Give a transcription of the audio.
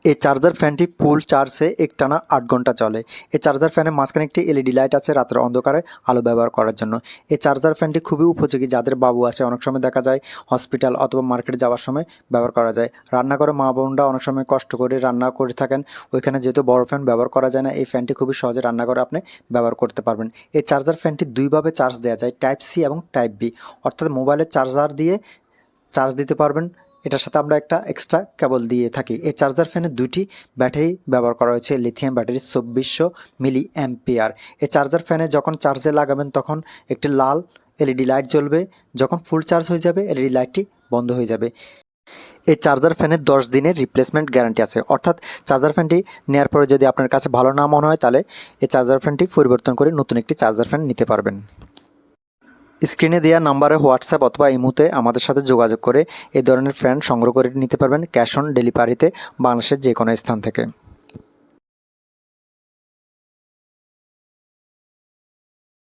এই চার্জার ফ্যানটি ফুল চার্জে একটানা ৮ ঘন্টা চলে। এই চার্জার ফ্যানের মাঝখানে একটি এলইডি লাইট আছে রাতের অন্ধকারে আলো ব্যবহার করার জন্য। এই চার্জার ফ্যানটি খুবই উপযোগী যাদের বাবু আছে, অনেক সময় দেখা যায় হসপিটাল অথবা মার্কেটে যাওয়ার সময় ব্যবহার করা যায়। রান্নাঘরে মা বোনরা অনেক সময় কষ্ট করে রান্না করে থাকেন, ওইখানে যেহেতু বড় ফ্যান ব্যবহার করা যায় না, এই ফ্যানটি খুবই সহজে রান্নাঘরে আপনি ব্যবহার করতে পারবেন। এই চার্জার ফ্যানটি দুইভাবে চার্জ দেওয়া যায়, টাইপ সি এবং টাইপ বি, অর্থাৎ মোবাইলের চার্জার দিয়ে চার্জ দিতে পারবেন। এটার সাথে আমরা একটা এক্সট্রা কেবল দিয়ে থাকি। এই চার্জার ফ্যানে দুইটি ব্যাটারি ব্যবহার করা হয়েছে, লিথিয়াম ব্যাটারি 2400 মিলি অ্যাম্পিয়ার। এই চার্জার ফ্যানে যখন চার্জে লাগাবেন তখন একটি লাল এলইডি লাইট জ্বলবে, যখন ফুল চার্জ হয়ে যাবে এলইডি লাইটটি বন্ধ হয়ে যাবে। এই চার্জার ফ্যানের 10 দিনের রিপ্লেসমেন্ট গ্যারান্টি আছে, অর্থাৎ চার্জার ফ্যানটি নেওয়ার পরে যদি আপনার কাছে ভালো না মনে হয় তাহলে এই চার্জার ফ্যানটি পরিবর্তন করে নতুন একটি চার্জার ফ্যান নিতে পারবেন। স্ক্রিনে দেওয়া নাম্বারে হোয়াটসঅ্যাপ অথবা ইমোতে আমাদের সাথে যোগাযোগ করে এই ধরনের ফ্যান সংগ্রহ করে নিতে পারবেন ক্যাশ অন ডেলিভারিতে বাংলাদেশের যে কোনো স্থান থেকে।